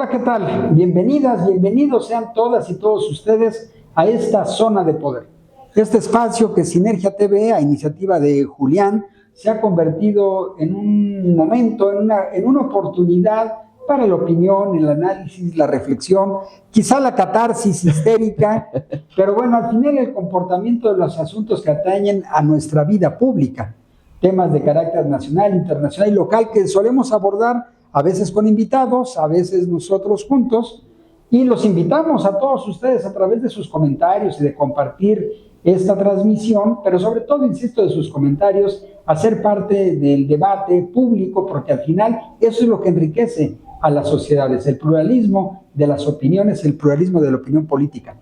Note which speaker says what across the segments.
Speaker 1: Hola, ¿qué tal? Bienvenidas, bienvenidos sean todas y todos ustedes a esta zona de poder. Este espacio que Sinergia TV, a iniciativa de Julián, se ha convertido en un momento, en una oportunidad para la opinión, el análisis, la reflexión, quizá la catarsis histérica, pero bueno, al final el comportamiento de los asuntos que atañen a nuestra vida pública, temas de carácter nacional, internacional y local que solemos abordar a veces con invitados, a veces nosotros juntos, y los invitamos a todos ustedes a través de sus comentarios y de compartir esta transmisión, pero sobre todo, insisto, de sus comentarios, a ser parte del debate público, porque al final eso es lo que enriquece a las sociedades, el pluralismo de las opiniones, el pluralismo de la opinión política.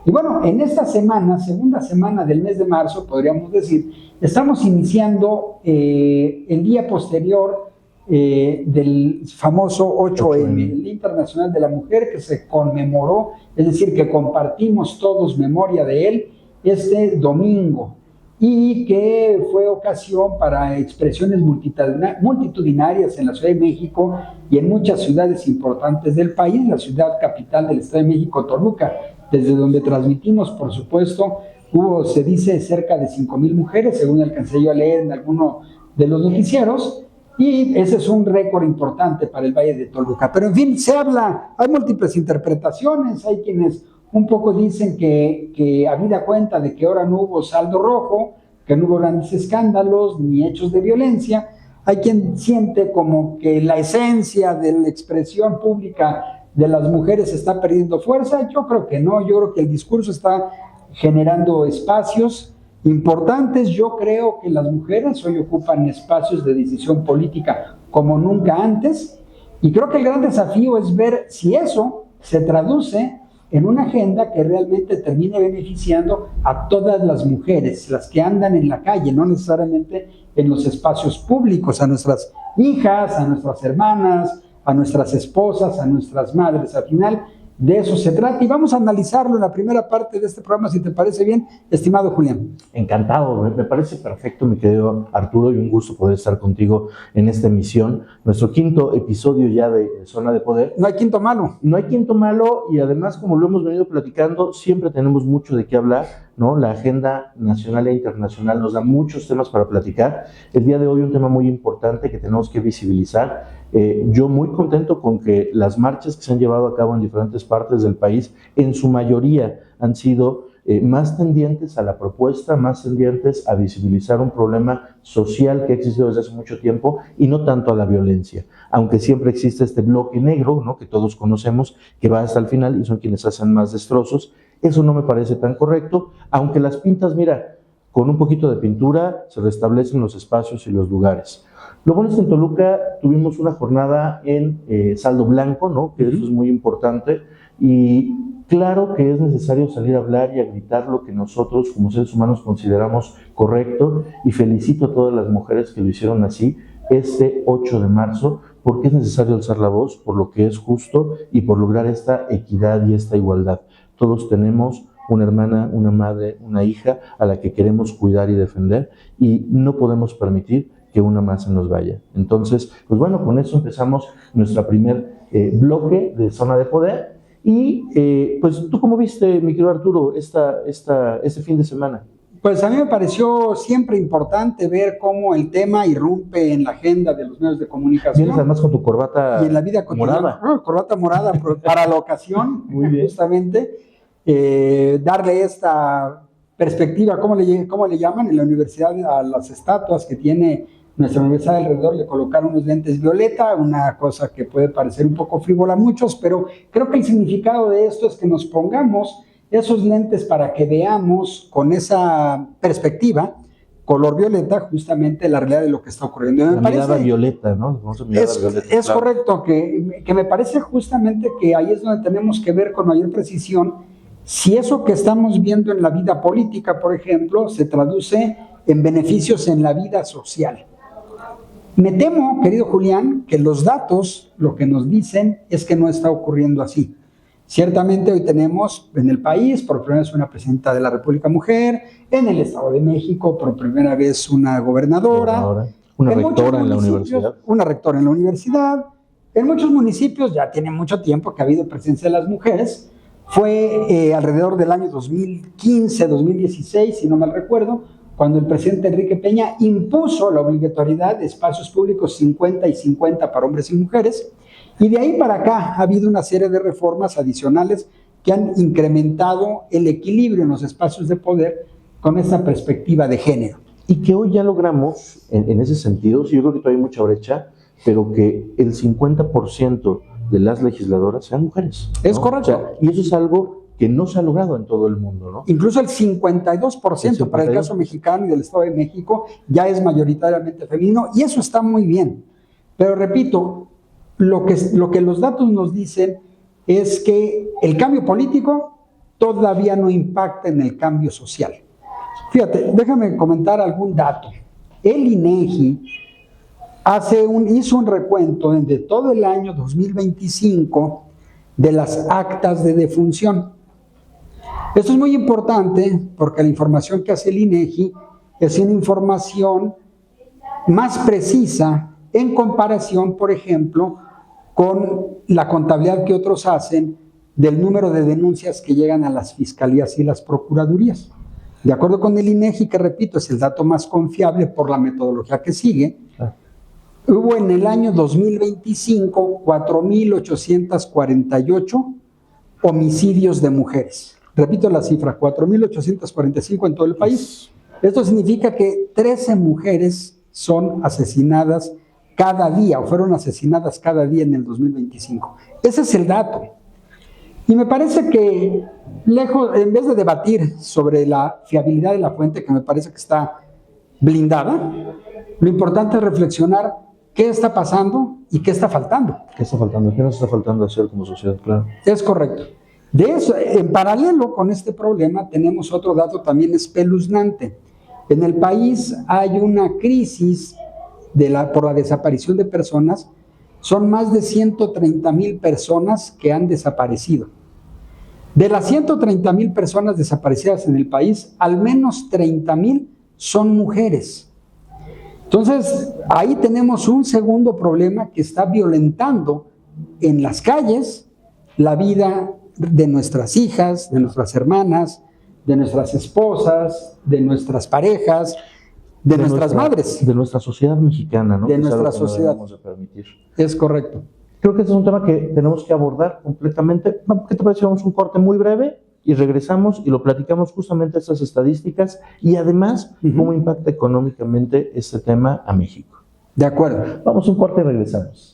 Speaker 1: Y bueno, en esta semana, segunda semana del mes de marzo, podríamos decir, estamos iniciando el día posterior del famoso 8M, el Día Internacional de la Mujer, que se conmemoró, es decir, que compartimos todos memoria de él este domingo, y que fue ocasión para expresiones multitudinarias en la Ciudad de México y en muchas ciudades importantes del país, la ciudad capital del Estado de México, Toluca, desde donde transmitimos, por supuesto, hubo, se dice, cerca de 5,000 mujeres, según alcancé yo a leer en alguno de los noticieros, y ese es un récord importante para el Valle de Toluca. Pero en fin, se habla, hay múltiples interpretaciones, hay quienes un poco dicen que habida cuenta de que ahora no hubo saldo rojo, que no hubo grandes escándalos ni hechos de violencia, hay quien siente como que la esencia de la expresión pública de las mujeres está perdiendo fuerza. Yo creo que no, yo creo que el discurso está generando espacios importantes. Yo creo que las mujeres hoy ocupan espacios de decisión política como nunca antes, y creo que el gran desafío es ver si eso se traduce en una agenda que realmente termine beneficiando a todas las mujeres, las que andan en la calle, no necesariamente en los espacios públicos, a nuestras hijas, a nuestras hermanas, a nuestras esposas, a nuestras madres. Al final de eso se trata, y vamos a analizarlo en la primera parte de este programa, si te parece bien, estimado Julián.
Speaker 2: Encantado, me parece perfecto, mi querido Arturo, y un gusto poder estar contigo en esta emisión, nuestro quinto episodio ya de Zona de Poder.
Speaker 1: No hay quinto malo.
Speaker 2: No hay quinto malo, y además, como lo hemos venido platicando, siempre tenemos mucho de qué hablar, ¿no? La agenda nacional e internacional nos da muchos temas para platicar. El día de hoy un tema muy importante que tenemos que visibilizar. Yo muy contento con que las marchas que se han llevado a cabo en diferentes partes del país, en su mayoría han sido más tendientes a la propuesta, más tendientes a visibilizar un problema social que ha existido desde hace mucho tiempo y no tanto a la violencia, aunque siempre existe este bloque negro, ¿no?, que todos conocemos, que va hasta el final y son quienes hacen más destrozos. Eso no me parece tan correcto, aunque las pintas, mira, con un poquito de pintura se restablecen los espacios y los lugares. Lo bueno es que en Toluca tuvimos una jornada en saldo blanco, ¿no?, que eso es muy importante, y claro que es necesario salir a hablar y a gritar lo que nosotros como seres humanos consideramos correcto, y felicito a todas las mujeres que lo hicieron así este 8 de marzo, porque es necesario alzar la voz por lo que es justo y por lograr esta equidad y esta igualdad. Todos tenemos una hermana, una madre, una hija a la que queremos cuidar y defender, y no podemos permitir que una más se nos vaya. Entonces, pues bueno, con eso empezamos nuestro primer bloque de Zona de Poder. Y pues, ¿tú cómo viste, mi querido Arturo, este fin de semana?
Speaker 1: Pues a mí me pareció siempre importante ver cómo el tema irrumpe en la agenda de los medios de comunicación.
Speaker 2: Vienes además con tu corbata
Speaker 1: y en la vida cotidiana,
Speaker 2: morada.
Speaker 1: Corbata morada para la ocasión,
Speaker 2: muy bien.
Speaker 1: Justamente, darle esta perspectiva, ¿cómo le llaman en la universidad a las estatuas que tiene nuestra universidad alrededor? Le colocaron unos lentes violeta, una cosa que puede parecer un poco frívola a muchos, pero creo que el significado de esto es que nos pongamos esos lentes para que veamos con esa perspectiva, color violeta, justamente la realidad de lo que está ocurriendo.
Speaker 2: La mirada violeta, ¿no?
Speaker 1: Es claro. Correcto, que me parece justamente que ahí es donde tenemos que ver con mayor precisión si eso que estamos viendo en la vida política, por ejemplo, se traduce en beneficios en la vida social. Me temo, querido Julián, que los datos lo que nos dicen es que no está ocurriendo así. Ciertamente hoy tenemos en el país por primera vez una presidenta de la República mujer, en el Estado de México por primera vez una gobernadora,
Speaker 2: una rectora en la universidad.
Speaker 1: Una rectora en la universidad, En muchos municipios ya tiene mucho tiempo que ha habido presencia de las mujeres. Fue alrededor del año 2015, 2016, si no mal recuerdo, cuando el presidente Enrique Peña impuso la obligatoriedad de espacios públicos 50 y 50 para hombres y mujeres. Y de ahí para acá ha habido una serie de reformas adicionales que han incrementado el equilibrio en los espacios de poder con esta perspectiva de género.
Speaker 2: Y que hoy ya logramos, en ese sentido, sí, yo creo que todavía hay mucha brecha, pero que el 50% de las legisladoras sean mujeres, ¿no?
Speaker 1: Es correcto.
Speaker 2: O sea, y eso es algo que no se ha logrado en todo el mundo, ¿no?
Speaker 1: Incluso el 52% para el caso mexicano y del Estado de México ya es mayoritariamente femenino, y eso está muy bien. Pero repito, lo que los datos nos dicen es que el cambio político todavía no impacta en el cambio social. Fíjate, déjame comentar algún dato. El INEGI hizo un recuento de todo el año 2025 de las actas de defunción. Esto es muy importante porque la información que hace el INEGI es una información más precisa en comparación, por ejemplo, con la contabilidad que otros hacen del número de denuncias que llegan a las fiscalías y las procuradurías. De acuerdo con el INEGI, que repito, es el dato más confiable por la metodología que sigue, hubo en el año 2025 4,848 homicidios de mujeres. Repito la cifra, 4,845 en todo el país. Esto significa que 13 mujeres son asesinadas cada día, o fueron asesinadas cada día en el 2025. Ese es el dato. Y me parece que, en vez de debatir sobre la fiabilidad de la fuente, que me parece que está blindada, lo importante es reflexionar qué está pasando y qué está faltando.
Speaker 2: ¿Qué está faltando? ¿Qué nos está faltando hacer como sociedad? Claro.
Speaker 1: Es correcto. De eso, en paralelo con este problema, tenemos otro dato también espeluznante. En el país hay una crisis por la desaparición de personas. Son más de 130,000 personas que han desaparecido. De las 130,000 personas desaparecidas en el país, al menos 30,000 son mujeres. Entonces, ahí tenemos un segundo problema que está violentando en las calles la vida de nuestras hijas, de nuestras hermanas, de nuestras esposas, de nuestras parejas, de nuestras madres.
Speaker 2: De nuestra sociedad mexicana, ¿no?
Speaker 1: De nuestra sociedad.
Speaker 2: No de permitir.
Speaker 1: Es correcto.
Speaker 2: Creo que este es un tema que tenemos que abordar completamente. ¿Qué te parece? Vamos a un corte muy breve y regresamos y lo platicamos justamente estas estadísticas y además cómo impacta económicamente este tema a México.
Speaker 1: De acuerdo.
Speaker 2: Vamos a un corte y regresamos.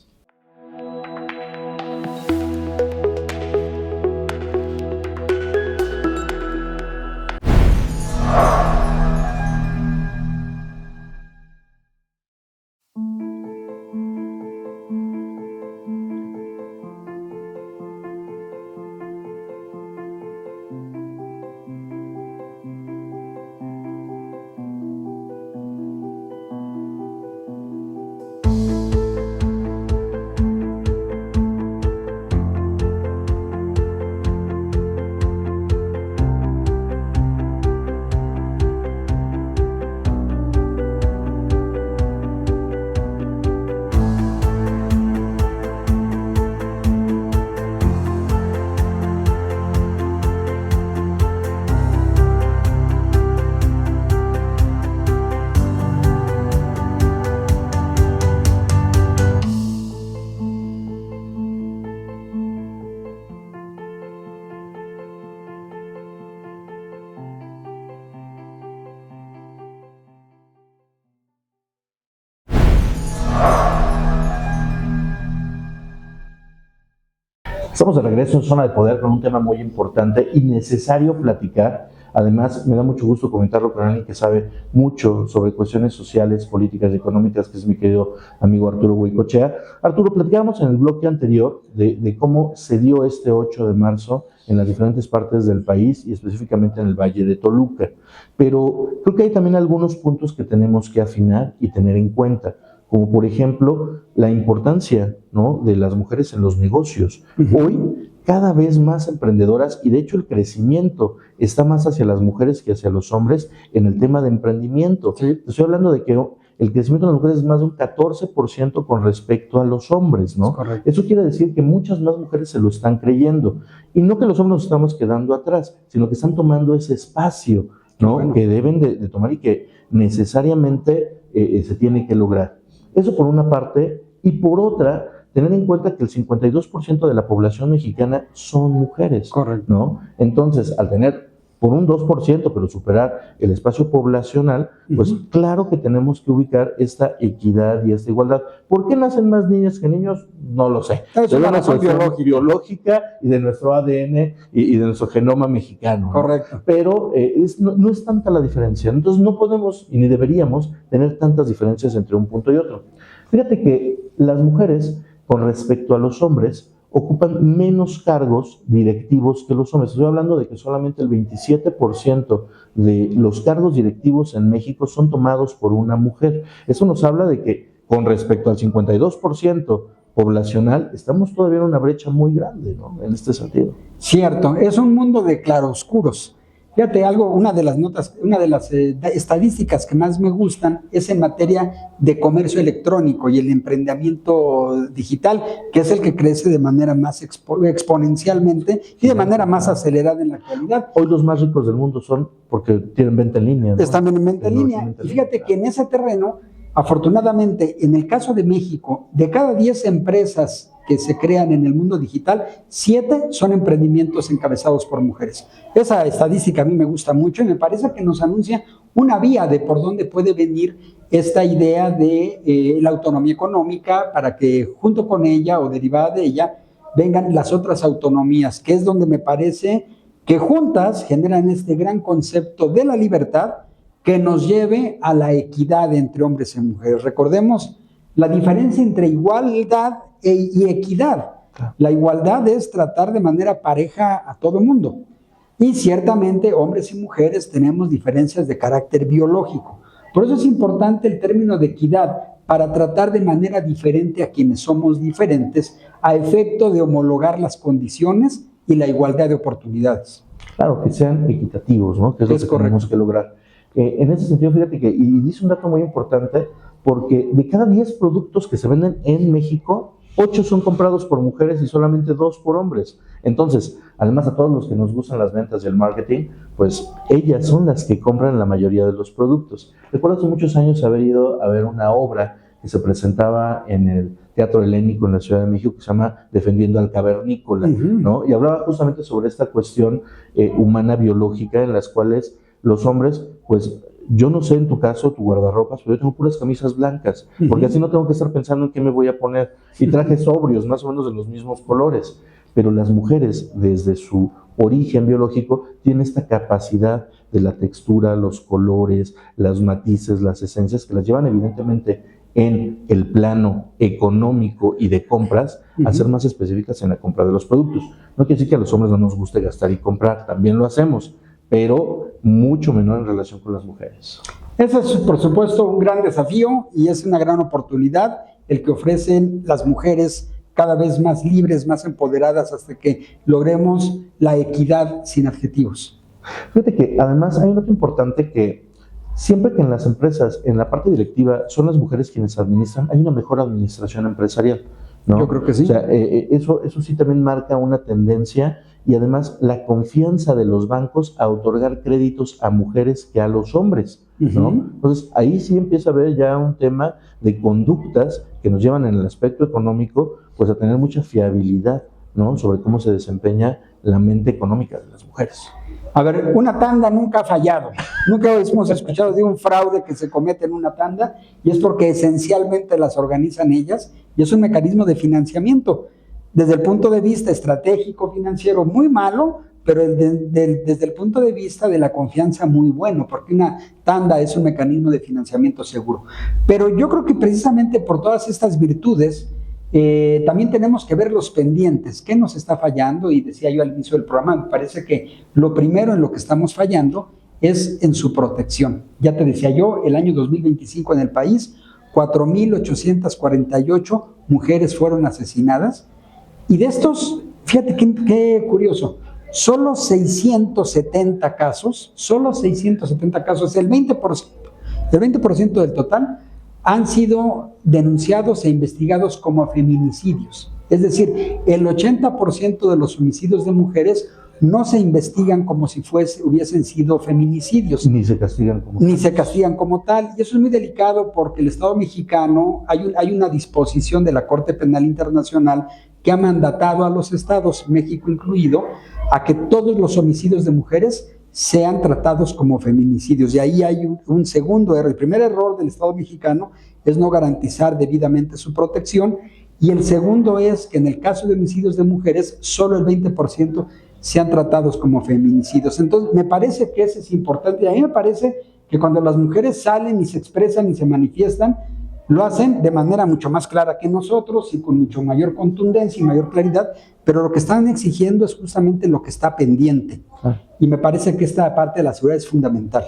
Speaker 2: Estamos de regreso en Zona de Poder con un tema muy importante y necesario platicar. Además, me da mucho gusto comentarlo con alguien que sabe mucho sobre cuestiones sociales, políticas y económicas, que es mi querido amigo Arturo Goicoechea. Arturo, platicábamos en el bloque anterior de cómo se dio este 8 de marzo en las diferentes partes del país y específicamente en el Valle de Toluca. Pero creo que hay también algunos puntos que tenemos que afinar y tener en cuenta, como por ejemplo la importancia, ¿no?, de las mujeres en los negocios. Hoy cada vez más emprendedoras, y de hecho el crecimiento está más hacia las mujeres que hacia los hombres en el tema de emprendimiento. Sí. Estoy hablando de que el crecimiento de las mujeres es más de un 14% con respecto a los hombres, ¿no?
Speaker 1: Correcto.
Speaker 2: Eso quiere decir que muchas más mujeres se lo están creyendo. Y no que los hombres nos estamos quedando atrás, sino que están tomando ese espacio, ¿no?
Speaker 1: Bueno.
Speaker 2: Que deben de tomar y que necesariamente se tiene que lograr. Eso por una parte, y por otra, tener en cuenta que el 52% de la población mexicana son mujeres,
Speaker 1: Correcto.
Speaker 2: ¿no? Entonces, al tener por un 2%, pero superar el espacio poblacional, pues claro que tenemos que ubicar esta equidad y esta igualdad. ¿Por qué nacen más niñas que niños? No lo sé.
Speaker 1: Es una razón
Speaker 2: biológica y de nuestro ADN y de nuestro genoma mexicano, ¿no?
Speaker 1: Correcto.
Speaker 2: Pero no es tanta la diferencia. Entonces no podemos y ni deberíamos tener tantas diferencias entre un punto y otro. Fíjate que las mujeres, con respecto a los hombres, ocupan menos cargos directivos que los hombres. Estoy hablando de que solamente el 27% de los cargos directivos en México son tomados por una mujer. Eso nos habla de que con respecto al 52% poblacional, estamos todavía en una brecha muy grande, ¿no? En este sentido.
Speaker 1: Cierto, es un mundo de claroscuros. Fíjate algo, una de las estadísticas que más me gustan es en materia de comercio electrónico y el emprendimiento digital, que es el que crece de manera más exponencialmente y de manera más acelerada en la actualidad.
Speaker 2: Hoy los más ricos del mundo son porque tienen venta en línea, ¿no?
Speaker 1: Están en venta en línea. Y fíjate que en ese terreno, afortunadamente, en el caso de México, de cada 10 empresas que se crean en el mundo digital, 7 son emprendimientos encabezados por mujeres. Esa estadística a mí me gusta mucho y me parece que nos anuncia una vía de por dónde puede venir esta idea de la autonomía económica para que junto con ella o derivada de ella vengan las otras autonomías, que es donde me parece que juntas generan este gran concepto de la libertad que nos lleve a la equidad entre hombres y mujeres. Recordemos la diferencia entre igualdad y equidad. La igualdad es tratar de manera pareja a todo el mundo. Y ciertamente hombres y mujeres tenemos diferencias de carácter biológico. Por eso es importante el término de equidad, para tratar de manera diferente a quienes somos diferentes, a efecto de homologar las condiciones y la igualdad de oportunidades.
Speaker 2: Claro, que sean equitativos, ¿no? Que es lo que tenemos que lograr. En ese sentido, fíjate que, y dice un dato muy importante, porque de cada 10 productos que se venden en México, 8 son comprados por mujeres y solamente 2 por hombres. Entonces, además a todos los que nos gustan las ventas y el marketing, pues ellas son las que compran la mayoría de los productos. Recuerdo hace muchos años haber ido a ver una obra que se presentaba en el Teatro Helénico en la Ciudad de México, que se llama Defendiendo al Cavernícola, ¿no? Y hablaba justamente sobre esta cuestión humana biológica en las cuales los hombres, pues, yo no sé en tu caso, tu guardarropas, pero yo tengo puras camisas blancas, porque así no tengo que estar pensando en qué me voy a poner. Y trajes sobrios, más o menos de los mismos colores. Pero las mujeres, desde su origen biológico, tienen esta capacidad de la textura, los colores, los matices, las esencias, que las llevan evidentemente en el plano económico y de compras a ser más específicas en la compra de los productos. No quiere decir que a los hombres no nos guste gastar y comprar, también lo hacemos, pero mucho menor en relación con las mujeres.
Speaker 1: Ese es, por supuesto, un gran desafío y es una gran oportunidad el que ofrecen las mujeres cada vez más libres, más empoderadas, hasta que logremos la equidad sin adjetivos.
Speaker 2: Fíjate que además hay un dato importante que siempre que en las empresas, en la parte directiva, son las mujeres quienes administran, hay una mejor administración empresarial, ¿no?
Speaker 1: Yo creo que sí.
Speaker 2: O sea, eso sí también marca una tendencia. Y además la confianza de los bancos a otorgar créditos a mujeres que a los hombres, ¿no? Entonces ahí sí empieza a haber ya un tema de conductas que nos llevan en el aspecto económico pues a tener mucha fiabilidad, ¿no? Sobre cómo se desempeña la mente económica de las mujeres.
Speaker 1: A ver, una tanda nunca ha fallado. Nunca hemos escuchado de un fraude que se comete en una tanda y es porque esencialmente las organizan ellas y es un mecanismo de financiamiento. Desde el punto de vista estratégico, financiero, muy malo, pero desde el punto de vista de la confianza, muy bueno, porque una tanda es un mecanismo de financiamiento seguro. Pero yo creo que precisamente por todas estas virtudes, también tenemos que ver los pendientes. ¿Qué nos está fallando? Y decía yo al inicio del programa, me parece que lo primero en lo que estamos fallando es en su protección. Ya te decía yo, el año 2025 en el país, 4,848 mujeres fueron asesinadas. Y de estos, fíjate qué curioso, solo 670 casos, el 20% del total, han sido denunciados e investigados como feminicidios. Es decir, el 80% de los homicidios de mujeres no se investigan como si hubiesen sido feminicidios.
Speaker 2: Ni se castigan como
Speaker 1: tal. Y eso es muy delicado porque el Estado mexicano, hay una disposición de la Corte Penal Internacional que ha mandatado a los estados, México incluido, a que todos los homicidios de mujeres sean tratados como feminicidios. Y ahí hay un segundo error. El primer error del Estado mexicano es no garantizar debidamente su protección, y el segundo es que en el caso de homicidios de mujeres, solo el 20% sean tratados como feminicidios. Entonces, me parece que eso es importante. Y a mí me parece que cuando las mujeres salen y se expresan y se manifiestan, lo hacen de manera mucho más clara que nosotros y con mucho mayor contundencia y mayor claridad, pero lo que están exigiendo es justamente lo que está pendiente. Y me parece que esta parte de la seguridad es fundamental.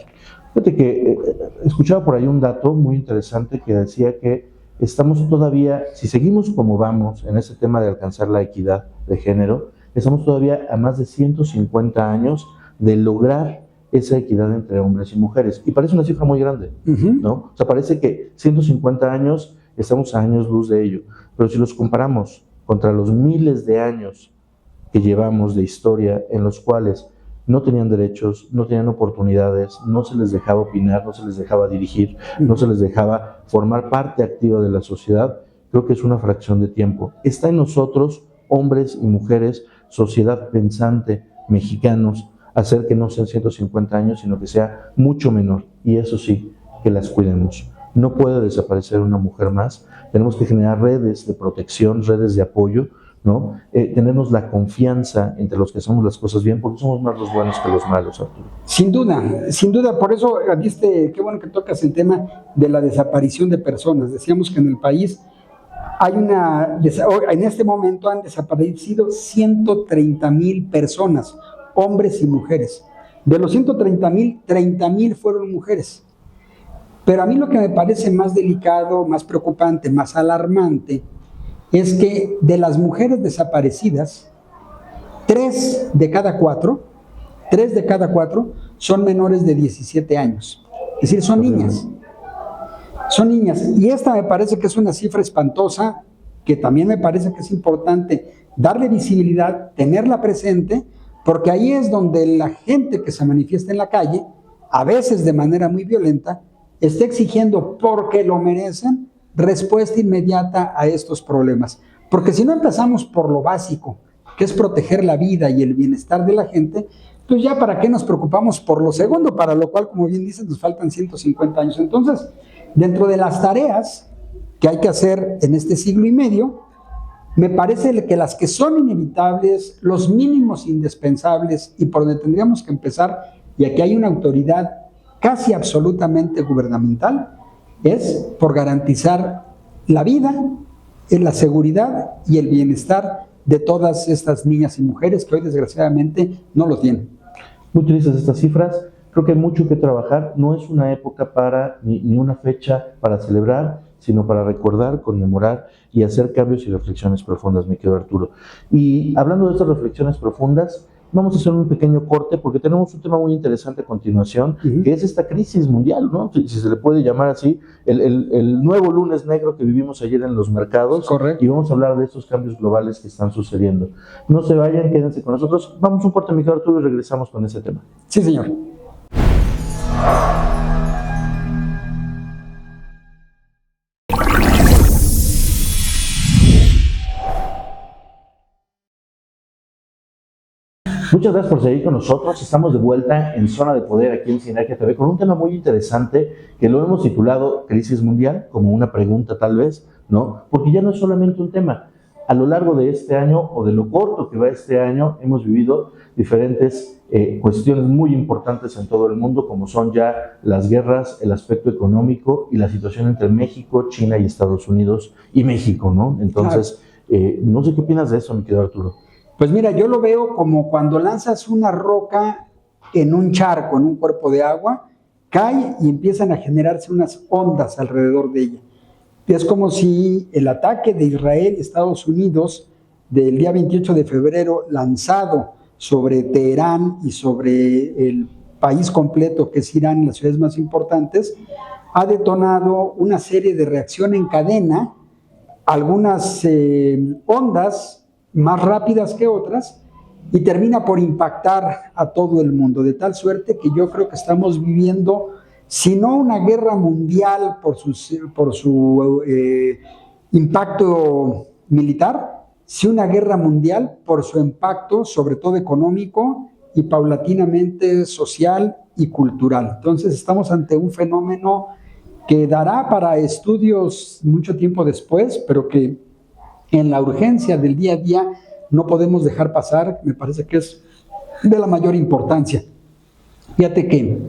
Speaker 2: Fíjate que escuchaba por ahí un dato muy interesante que decía que estamos todavía, si seguimos como vamos en ese tema de alcanzar la equidad de género, estamos todavía a más de 150 años de lograr esa equidad entre hombres y mujeres. Y parece una cifra muy grande, ¿no? O sea, parece que 150 años, estamos a años luz de ello. Pero si los comparamos contra los miles de años que llevamos de historia en los cuales no tenían derechos, no tenían oportunidades, no se les dejaba opinar, no se les dejaba dirigir, no se les dejaba formar parte activa de la sociedad, creo que es una fracción de tiempo. Está en nosotros, hombres y mujeres, sociedad pensante, mexicanos, hacer que no sean 150 años, sino que sea mucho menor. Y eso sí, que las cuidemos. No puede desaparecer una mujer más. Tenemos que generar redes de protección, redes de apoyo, ¿no? Tenernos la confianza entre los que hacemos las cosas bien, porque somos más los buenos que los malos, Arturo.
Speaker 1: Sin duda, por eso viste, qué bueno que tocas el tema de la desaparición de personas. Decíamos que en el país en este momento han desaparecido 130,000 personas, hombres y mujeres. De los 130,000, 30,000 fueron mujeres. Pero a mí lo que me parece más delicado, más preocupante, más alarmante, es que de las mujeres desaparecidas, 3 de cada 4 son menores de 17 años. Es decir, son niñas. Son niñas. Y esta me parece que es una cifra espantosa, que también me parece que es importante darle visibilidad, tenerla presente, porque ahí es donde la gente que se manifiesta en la calle, a veces de manera muy violenta, está exigiendo, porque lo merecen, respuesta inmediata a estos problemas. Porque si no empezamos por lo básico, que es proteger la vida y el bienestar de la gente, pues ya para qué nos preocupamos por lo segundo, para lo cual, como bien dices, nos faltan 150 años. Entonces, dentro de las tareas que hay que hacer en este siglo y medio, me parece que las que son inevitables, los mínimos indispensables y por donde tendríamos que empezar, y aquí hay una autoridad casi absolutamente gubernamental, es por garantizar la vida, la seguridad y el bienestar de todas estas niñas y mujeres que hoy desgraciadamente no lo tienen.
Speaker 2: Muy tristes estas cifras, creo que hay mucho que trabajar, no es una época ni una fecha para celebrar, sino para recordar, conmemorar y hacer cambios y reflexiones profundas, mi querido Arturo. Y hablando de estas reflexiones profundas, vamos a hacer un pequeño corte porque tenemos un tema muy interesante a continuación, que es esta crisis mundial, ¿no? Si se le puede llamar así, el nuevo lunes negro que vivimos ayer en los mercados.
Speaker 1: Correcto.
Speaker 2: Y vamos a hablar de estos cambios globales que están sucediendo. No se vayan, quédense con nosotros. Vamos a un corte, mi querido Arturo, y regresamos con ese tema.
Speaker 1: Sí, señor.
Speaker 2: Muchas gracias por seguir con nosotros. Estamos de vuelta en Zona de Poder aquí en Sinergia TV con un tema muy interesante que lo hemos titulado Crisis Mundial, como una pregunta tal vez, ¿no? Porque ya no es solamente un tema. A lo largo de este año o de lo corto que va este año hemos vivido diferentes cuestiones muy importantes en todo el mundo, como son ya las guerras, el aspecto económico y la situación entre México, China y Estados Unidos y México, ¿no? Entonces, no sé qué opinas de eso, mi querido Arturo.
Speaker 1: Pues mira, yo lo veo como cuando lanzas una roca en un charco, en un cuerpo de agua, cae y empiezan a generarse unas ondas alrededor de ella. Es como si el ataque de Israel y Estados Unidos del día 28 de febrero lanzado sobre Teherán y sobre el país completo que es Irán, las ciudades más importantes, ha detonado una serie de reacción en cadena, algunas ondas más rápidas que otras, y termina por impactar a todo el mundo, de tal suerte que yo creo que estamos viviendo, si no una guerra mundial por su impacto militar, sí una guerra mundial por su impacto, sobre todo económico y paulatinamente social y cultural. Entonces estamos ante un fenómeno que dará para estudios mucho tiempo después, pero que en la urgencia del día a día no podemos dejar pasar, me parece que es de la mayor importancia. Fíjate que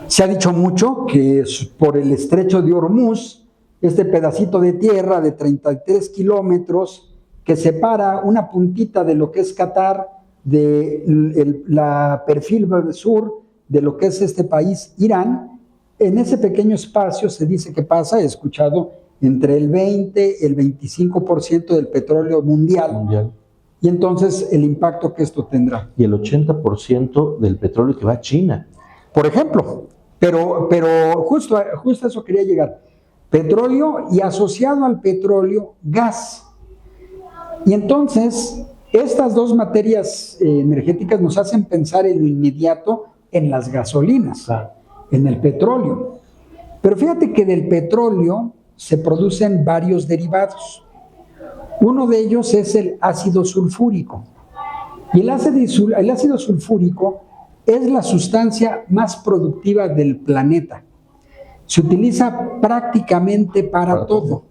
Speaker 1: se ha dicho mucho que por el estrecho de Hormuz, este pedacito de tierra de 33 kilómetros que separa una puntita de lo que es Qatar, de la perfil sur de lo que es este país, Irán, en ese pequeño espacio se dice que pasa, he escuchado, entre el 20 y el 25% del petróleo mundial. Y entonces el impacto que esto tendrá.
Speaker 2: Y el 80% del petróleo que va a China.
Speaker 1: Por ejemplo, pero justo a eso quería llegar. Petróleo y asociado al petróleo, gas. Y entonces, estas dos materias energéticas nos hacen pensar en lo inmediato en las gasolinas, en el petróleo. Pero fíjate que del petróleo se producen varios derivados. Uno de ellos es el ácido sulfúrico. Y el ácido sulfúrico es la sustancia más productiva del planeta. Se utiliza prácticamente para todo.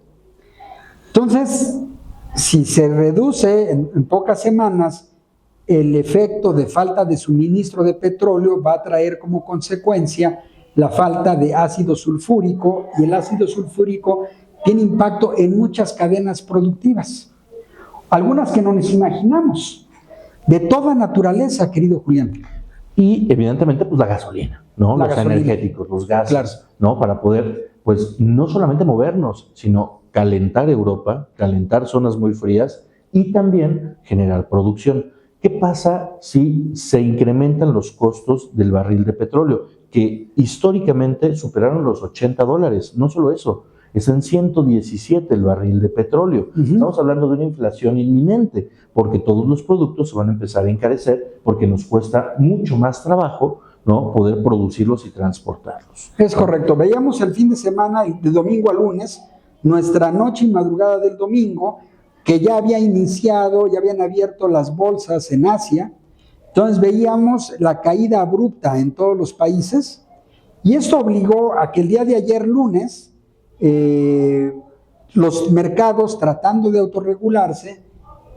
Speaker 1: Entonces, si se reduce en pocas semanas, el efecto de falta de suministro de petróleo va a traer como consecuencia la falta de ácido sulfúrico, y el ácido sulfúrico tiene impacto en muchas cadenas productivas, algunas que no nos imaginamos, de toda naturaleza, querido Julián.
Speaker 2: Y evidentemente, pues la gasolina, ¿no? Los energéticos, los gases, claro, ¿no? Para poder, pues, no solamente movernos, sino calentar Europa, calentar zonas muy frías y también generar producción. ¿Qué pasa si se incrementan los costos del barril de petróleo, que históricamente superaron los $80? No solo eso, es en 117 el barril de petróleo. Estamos hablando de una inflación inminente, porque todos los productos se van a empezar a encarecer, porque nos cuesta mucho más trabajo, ¿no?, poder producirlos y transportarlos.
Speaker 1: Es correcto. Veíamos el fin de semana, de domingo a lunes, nuestra noche y madrugada del domingo, que ya había iniciado, ya habían abierto las bolsas en Asia. Entonces veíamos la caída abrupta en todos los países, y esto obligó a que el día de ayer lunes los mercados, tratando de autorregularse,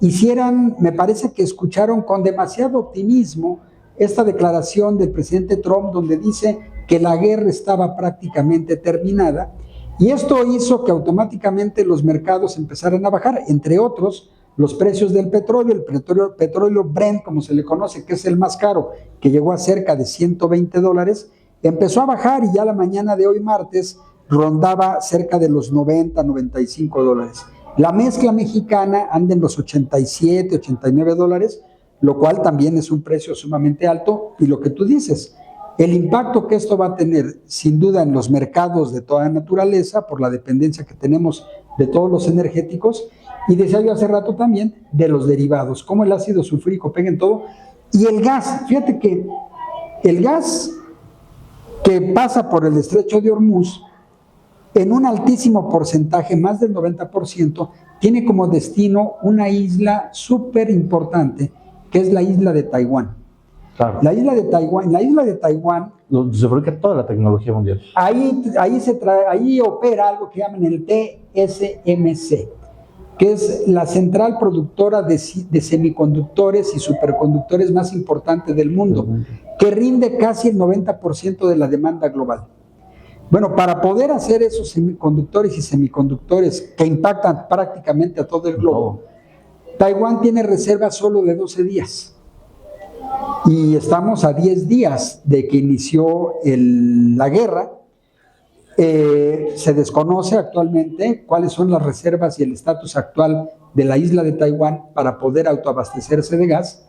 Speaker 1: hicieran, me parece que escucharon con demasiado optimismo esta declaración del presidente Trump, donde dice que la guerra estaba prácticamente terminada, y esto hizo que automáticamente los mercados empezaran a bajar, entre otros los precios del petróleo, el petróleo Brent, como se le conoce, que es el más caro, que llegó a cerca de $120, empezó a bajar, y ya la mañana de hoy martes rondaba cerca de los $90-95. La mezcla mexicana anda en los $87-89, lo cual también es un precio sumamente alto. Y lo que tú dices, el impacto que esto va a tener sin duda en los mercados de toda naturaleza, por la dependencia que tenemos de todos los energéticos, y decía yo hace rato también de los derivados, cómo el ácido sulfúrico pega en todo, y el gas. Fíjate que el gas que pasa por el estrecho de Hormuz, en un altísimo porcentaje, más del 90%, tiene como destino una isla súper importante, que es la isla de Taiwán.
Speaker 2: Claro.
Speaker 1: La isla de Taiwán,
Speaker 2: se fabrica toda la tecnología mundial.
Speaker 1: Ahí opera algo que llaman el TSMC, que es la central productora de semiconductores y superconductores más importante del mundo, que rinde casi el 90% de la demanda global. Bueno, para poder hacer esos semiconductores y semiconductores que impactan prácticamente a todo el globo, Taiwán tiene reservas solo de 12 días. Y estamos a 10 días de que inició la guerra. Se desconoce actualmente cuáles son las reservas y el estatus actual de la isla de Taiwán para poder autoabastecerse de gas,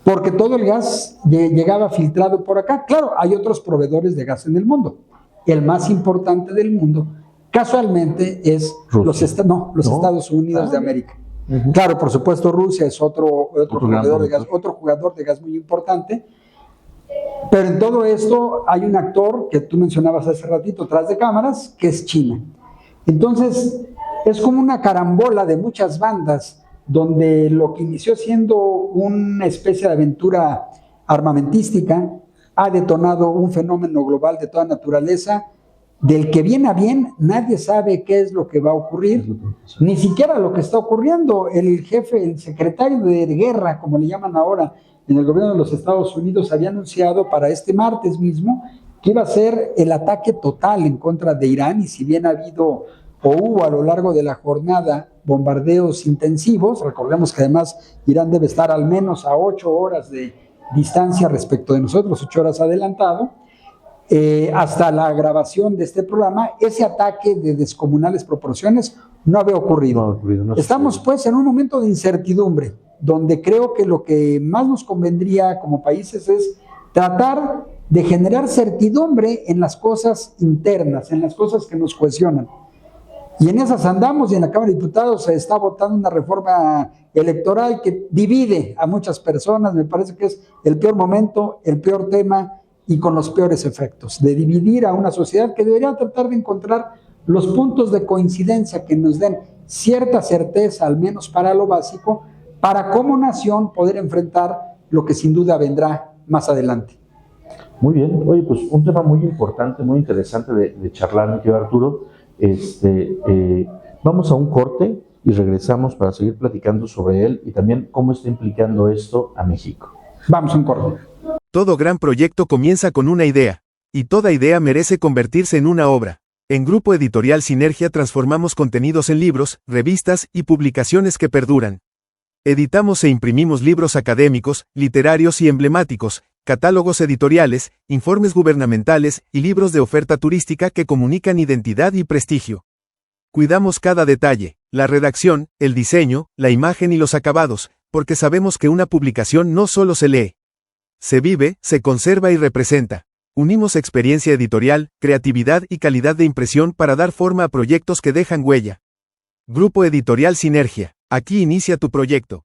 Speaker 1: porque todo el gas llegaba filtrado por acá. Claro, hay otros proveedores de gas en el mundo, el más importante del mundo, casualmente es los Estados Unidos de América. Claro, por supuesto, Rusia es otro jugador de gas muy importante, pero en todo esto hay un actor que tú mencionabas hace ratito, tras de cámaras, que es China. Entonces, es como una carambola de muchas bandas, donde lo que inició siendo una especie de aventura armamentística ha detonado un fenómeno global de toda naturaleza, del que bien a bien nadie sabe qué es lo que va a ocurrir, ni siquiera lo que está ocurriendo. El jefe, el secretario de guerra, como le llaman ahora, en el gobierno de los Estados Unidos, había anunciado para este martes mismo que iba a ser el ataque total en contra de Irán, y si bien ha habido o hubo a lo largo de la jornada bombardeos intensivos, recordemos que además Irán debe estar al menos a 8 horas de distancia respecto de nosotros, 8 horas adelantado, hasta la grabación de este programa, ese ataque de descomunales proporciones no había ocurrido. Estamos pues en un momento de incertidumbre, donde creo que lo que más nos convendría como países es tratar de generar certidumbre en las cosas internas, en las cosas que nos cohesionan. Y en esas andamos, y en la Cámara de Diputados se está votando una reforma electoral que divide a muchas personas. Me parece que es el peor momento, el peor tema y con los peores efectos, de dividir a una sociedad que debería tratar de encontrar los puntos de coincidencia que nos den cierta certeza, al menos para lo básico, para como nación poder enfrentar lo que sin duda vendrá más adelante.
Speaker 2: Muy bien, oye, pues un tema muy importante, muy interesante de charlar, mi querido Arturo. Vamos a un corte y regresamos para seguir platicando sobre él y también cómo está implicando esto a México.
Speaker 1: Vamos a un corte.
Speaker 3: Todo gran proyecto comienza con una idea, y toda idea merece convertirse en una obra. En Grupo Editorial Sinergia transformamos contenidos en libros, revistas y publicaciones que perduran. Editamos e imprimimos libros académicos, literarios y emblemáticos, catálogos editoriales, informes gubernamentales y libros de oferta turística que comunican identidad y prestigio. Cuidamos cada detalle, la redacción, el diseño, la imagen y los acabados, porque sabemos que una publicación no solo se lee. Se vive, se conserva y representa. Unimos experiencia editorial, creatividad y calidad de impresión para dar forma a proyectos que dejan huella. Grupo Editorial Sinergia. Aquí inicia tu proyecto.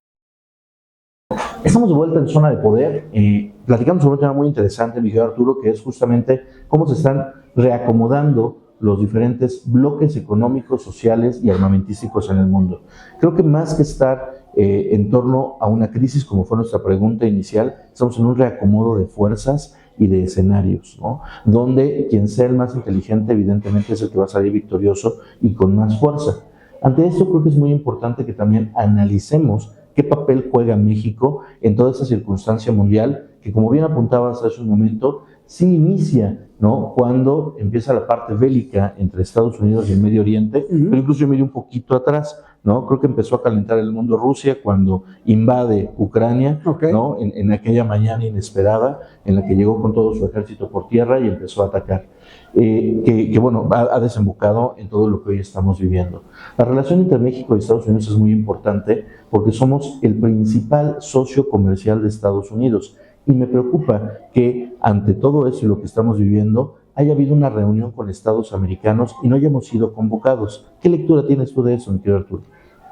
Speaker 2: Estamos de vuelta en Zona de Poder. Platicamos sobre un tema muy interesante, mi querido Arturo, que es justamente cómo se están reacomodando los diferentes bloques económicos, sociales y armamentísticos en el mundo. Creo que más que estar en torno a una crisis, como fue nuestra pregunta inicial, estamos en un reacomodo de fuerzas y de escenarios, ¿no? Donde quien sea el más inteligente, evidentemente, es el que va a salir victorioso y con más fuerza. Ante esto, creo que es muy importante que también analicemos qué papel juega México en toda esa circunstancia mundial que, como bien apuntabas hace un momento, sí inicia, ¿no?, cuando empieza la parte bélica entre Estados Unidos y el Medio Oriente, pero incluso yo me iría un poquito atrás, ¿no? Creo que empezó a calentar el mundo Rusia cuando invade Ucrania, ¿no?, en aquella mañana inesperada en la que llegó con todo su ejército por tierra y empezó a atacar, que bueno, ha desembocado en todo lo que hoy estamos viviendo. La relación entre México y Estados Unidos es muy importante porque somos el principal socio comercial de Estados Unidos. Y me preocupa que ante todo eso y lo que estamos viviendo haya habido una reunión con estados americanos y no hayamos sido convocados. ¿Qué lectura tienes tú de eso, mi querido Arturo?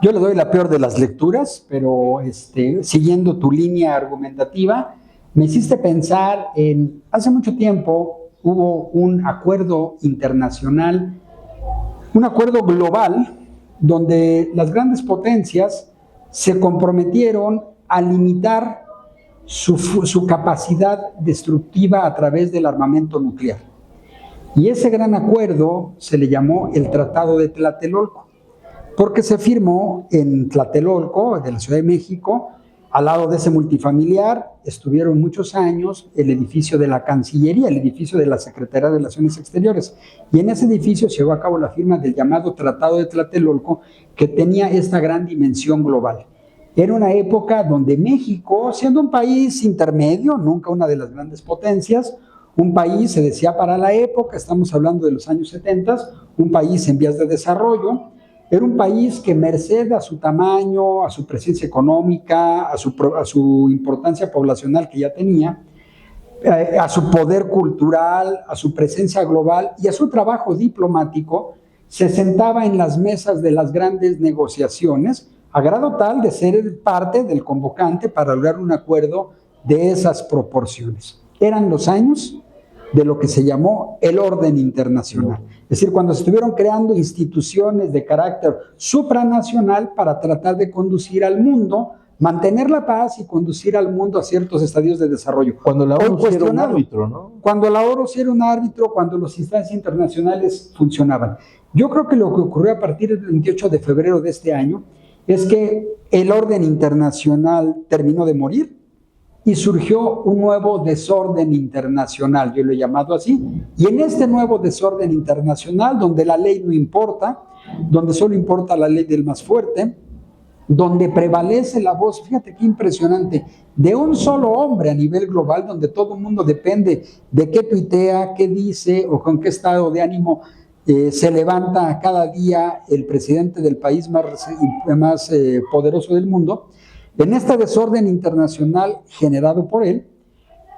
Speaker 1: Yo le doy la peor de las lecturas, pero siguiendo tu línea argumentativa, me hiciste pensar en, hace mucho tiempo hubo un acuerdo internacional, un acuerdo global, donde las grandes potencias se comprometieron a limitar su capacidad destructiva a través del armamento nuclear. Y ese gran acuerdo se le llamó el Tratado de Tlatelolco, porque se firmó en Tlatelolco, de la Ciudad de México. Al lado de ese multifamiliar estuvieron muchos años el edificio de la Cancillería, el edificio de la Secretaría de Relaciones Exteriores. Y en ese edificio se llevó a cabo la firma del llamado Tratado de Tlatelolco, que tenía esta gran dimensión global. Era una época donde México, siendo un país intermedio, nunca una de las grandes potencias, un país, se decía para la época, estamos hablando de los años 70, un país en vías de desarrollo, era un país que, merced a su tamaño, a su presencia económica, a su importancia poblacional que ya tenía, a su poder cultural, a su presencia global y a su trabajo diplomático, se sentaba en las mesas de las grandes negociaciones, a grado tal de ser parte del convocante para lograr un acuerdo de esas proporciones. Eran los años de lo que se llamó el orden internacional. Es decir, cuando se estuvieron creando instituciones de carácter supranacional para tratar de conducir al mundo, mantener la paz y conducir al mundo a ciertos estadios de desarrollo.
Speaker 2: Cuando la ONU era un árbitro, ¿no?
Speaker 1: Cuando la ONU era un árbitro, cuando las instancias internacionales funcionaban. Yo creo que lo que ocurrió a partir del 28 de febrero de este año es que el orden internacional terminó de morir y surgió un nuevo desorden internacional, yo lo he llamado así, y en este nuevo desorden internacional, donde la ley no importa, donde solo importa la ley del más fuerte, donde prevalece la voz, fíjate qué impresionante, de un solo hombre a nivel global, donde todo el mundo depende de qué tuitea, qué dice o con qué estado de ánimo se levanta cada día el presidente del país más poderoso del mundo. En este desorden internacional generado por él,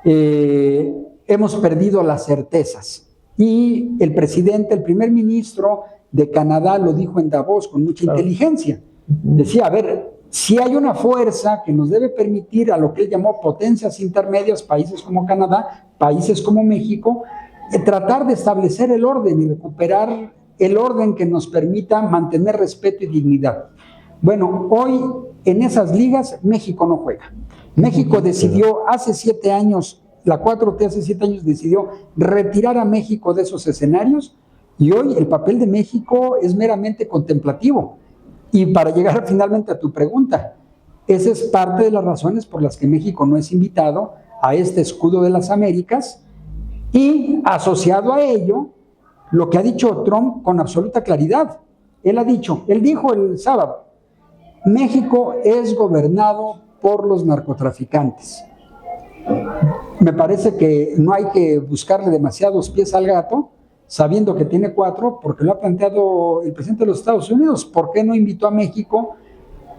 Speaker 1: hemos perdido las certezas. Y el presidente, el primer ministro de Canadá lo dijo en Davos con mucha inteligencia. Decía, a ver, si hay una fuerza que nos debe permitir a lo que él llamó potencias intermedias, países como Canadá, países como México, tratar de establecer el orden y recuperar el orden que nos permita mantener respeto y dignidad. Bueno, hoy en esas ligas México no juega. México decidió hace 7 años, la 4T hace 7 años decidió retirar a México de esos escenarios y hoy el papel de México es meramente contemplativo. Y para llegar finalmente a tu pregunta, esa es parte de las razones por las que México no es invitado a este escudo de las Américas y asociado a ello, lo que ha dicho Trump con absoluta claridad. Él dijo el sábado, México es gobernado por los narcotraficantes. Me parece que no hay que buscarle demasiados pies al gato, sabiendo que tiene 4, porque lo ha planteado el presidente de los Estados Unidos. ¿Por qué no invitó a México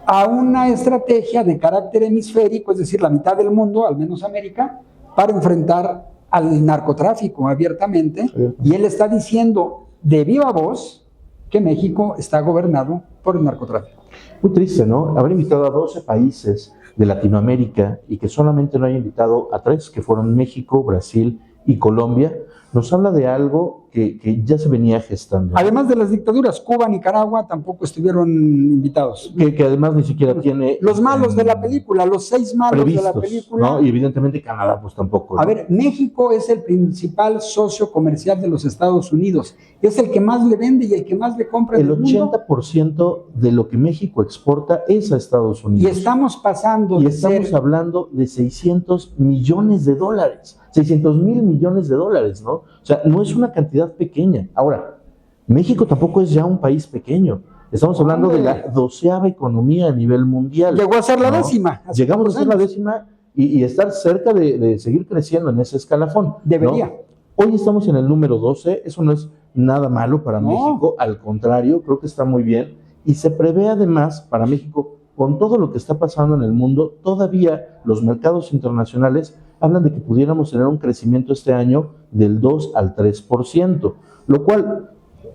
Speaker 1: a una estrategia de carácter hemisférico, es decir, la mitad del mundo, al menos América, para enfrentar al narcotráfico abiertamente? Y él está diciendo de viva voz que México está gobernado por el narcotráfico.
Speaker 2: Muy triste, ¿no? Haber invitado a 12 países de Latinoamérica y que solamente no haya invitado a 3, que fueron México, Brasil y Colombia, nos habla de algo que ya se venía gestando.
Speaker 1: Además de las dictaduras, Cuba, Nicaragua tampoco estuvieron invitados.
Speaker 2: Que además ni siquiera tiene...
Speaker 1: Los malos de la película, los 6 malos previstos, de la película.
Speaker 2: ¿no? Y evidentemente Canadá pues tampoco, ¿no?
Speaker 1: A ver, México es el principal socio comercial de los Estados Unidos. Es el que más le vende y el que más le compra en el mundo.
Speaker 2: El 80% de lo que México exporta es a Estados Unidos.
Speaker 1: Y estamos pasando
Speaker 2: y estamos hablando de $600 millones, $600 mil millones, ¿no? O sea, no es una cantidad pequeña. Ahora, México tampoco es ya un país pequeño. Estamos hablando de la 12ª economía a nivel mundial.
Speaker 1: Llegó a ser la 10ª.
Speaker 2: Llegamos a ser la 10ª y estar cerca de seguir creciendo en ese escalafón.
Speaker 1: Debería.
Speaker 2: ¿no? Hoy estamos en el número 12, eso no es nada malo para México, al contrario, creo que está muy bien. Y se prevé además para México, con todo lo que está pasando en el mundo, todavía los mercados internacionales hablan de que pudiéramos tener un crecimiento este año del 2 al 3%, lo cual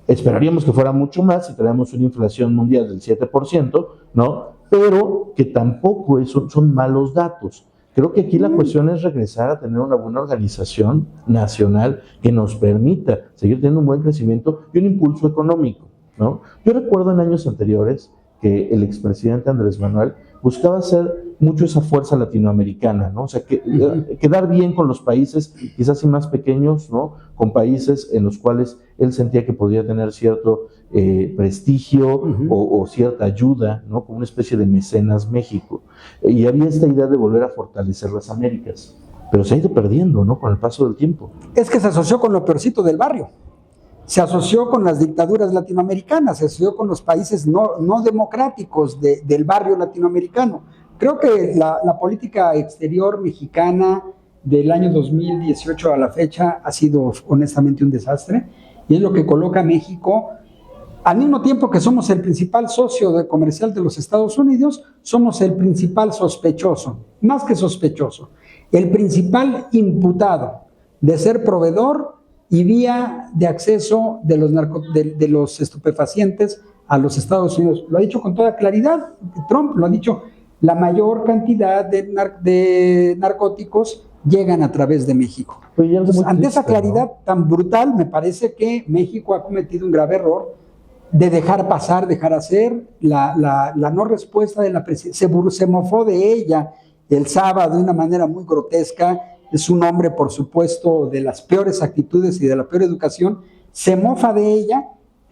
Speaker 2: esperaríamos que fuera mucho más si tenemos una inflación mundial del 7%, ¿no? Pero que tampoco son malos datos. Creo que aquí la cuestión es regresar a tener una buena organización nacional que nos permita seguir teniendo un buen crecimiento y un impulso económico, ¿no? Yo recuerdo en años anteriores que el expresidente Andrés Manuel buscaba hacer mucho esa fuerza latinoamericana, ¿no? O sea, quedar bien con los países quizás más pequeños, ¿no? Con países en los cuales él sentía que podía tener cierto prestigio o cierta ayuda, ¿no? Como una especie de mecenas México. Y había esta idea de volver a fortalecer las Américas, pero se ha ido perdiendo, ¿no? Con el paso del tiempo.
Speaker 1: Es que se asoció con lo peorcito del barrio. Se asoció con las dictaduras latinoamericanas, se asoció con los países no democráticos del barrio latinoamericano. Creo que la política exterior mexicana del año 2018 a la fecha ha sido honestamente un desastre y es lo que coloca a México, al mismo tiempo que somos el principal socio comercial de los Estados Unidos, somos el principal sospechoso, más que sospechoso, el principal imputado de ser proveedor y vía de acceso de los estupefacientes a los Estados Unidos. Lo ha dicho con toda claridad, Trump lo ha dicho, la mayor cantidad de narcóticos llegan a través de México. Entonces, ante esa claridad tan brutal, me parece que México ha cometido un grave error de dejar pasar, dejar hacer la no respuesta de la presidencia. Se mofó de ella el sábado de una manera muy grotesca. Es un hombre, por supuesto, de las peores actitudes y de la peor educación. Se mofa de ella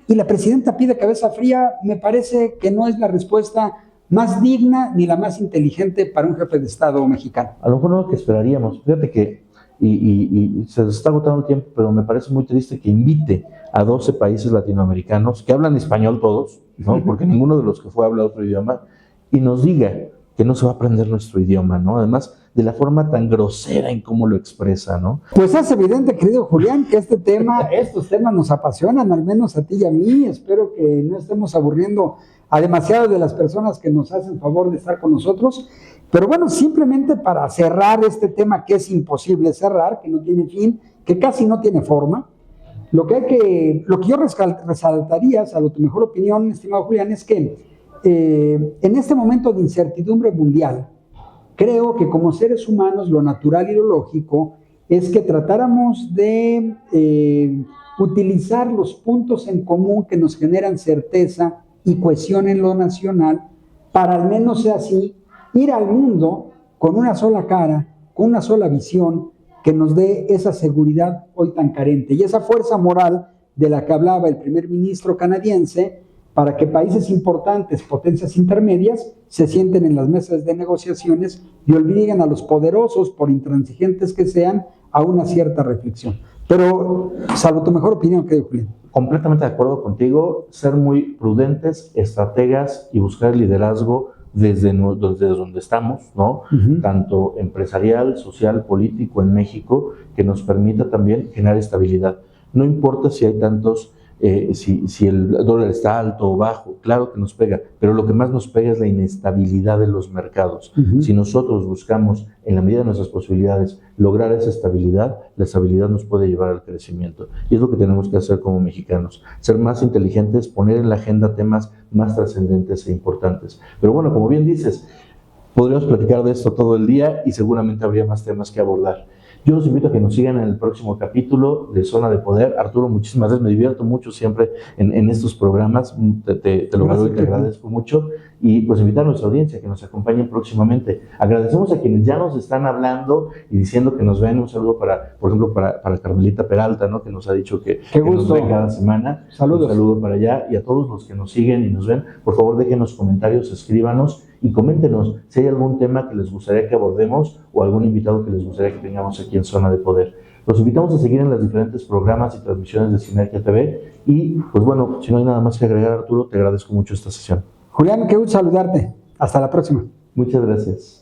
Speaker 1: y la presidenta pide cabeza fría. Me parece que no es la respuesta más digna ni la más inteligente para un jefe de Estado mexicano.
Speaker 2: A lo mejor no es lo que esperaríamos. Fíjate que, y se nos está agotando el tiempo, pero me parece muy triste que invite a 12 países latinoamericanos que hablan español todos, ¿no? Porque ninguno de los que fue habla otro idioma, y nos diga que no se va a aprender nuestro idioma, ¿no? Además, de la forma tan grosera en cómo lo expresa, ¿no?
Speaker 1: Pues es evidente, querido Julián, que estos temas nos apasionan, al menos a ti y a mí. Espero que no estemos aburriendo a demasiadas de las personas que nos hacen favor de estar con nosotros. Pero bueno, simplemente para cerrar este tema que es imposible cerrar, que no tiene fin, que casi no tiene forma, lo que yo resaltaría, salvo tu mejor opinión, estimado Julián, es que en este momento de incertidumbre mundial, creo que como seres humanos lo natural y lo lógico es que tratáramos de utilizar los puntos en común que nos generan certeza y cohesión en lo nacional para al menos sea así ir al mundo con una sola cara, con una sola visión que nos dé esa seguridad hoy tan carente y esa fuerza moral de la que hablaba el primer ministro canadiense para que países importantes, potencias intermedias, se sienten en las mesas de negociaciones y obliguen a los poderosos, por intransigentes que sean, a una cierta reflexión. Pero, salvo tu mejor opinión, ¿qué digo, Julián?
Speaker 2: Completamente de acuerdo contigo, ser muy prudentes, estrategas y buscar el liderazgo desde donde estamos, ¿no? Tanto empresarial, social, político en México, que nos permita también generar estabilidad. No importa si hay tantos, si el dólar está alto o bajo, claro que nos pega, pero lo que más nos pega es la inestabilidad de los mercados. Si nosotros buscamos, en la medida de nuestras posibilidades, lograr esa estabilidad, la estabilidad nos puede llevar al crecimiento. Y es lo que tenemos que hacer como mexicanos, ser más inteligentes, poner en la agenda temas más trascendentes e importantes. Pero bueno, como bien dices, podríamos platicar de esto todo el día y seguramente habría más temas que abordar. Yo los invito a que nos sigan en el próximo capítulo de Zona de Poder. Arturo, muchísimas gracias, me divierto mucho siempre en estos programas, te lo valoro y te agradezco mucho. Y pues invitar a nuestra audiencia que nos acompañen próximamente. Agradecemos a quienes ya nos están hablando y diciendo que nos ven. Un saludo por ejemplo, para Carmelita Peralta, ¿no? Que nos ha dicho que nos ven cada semana.
Speaker 1: Saludos.
Speaker 2: Un saludo para allá y a todos los que nos siguen y nos ven. Por favor, déjenos comentarios, escríbanos y coméntenos si hay algún tema que les gustaría que abordemos o algún invitado que les gustaría que tengamos aquí en Zona de Poder. Los invitamos a seguir en los diferentes programas y transmisiones de Sinergia TV y pues bueno, si no hay nada más que agregar, Arturo, te agradezco mucho esta sesión.
Speaker 1: Julián, qué gusto saludarte. Hasta la próxima.
Speaker 2: Muchas gracias.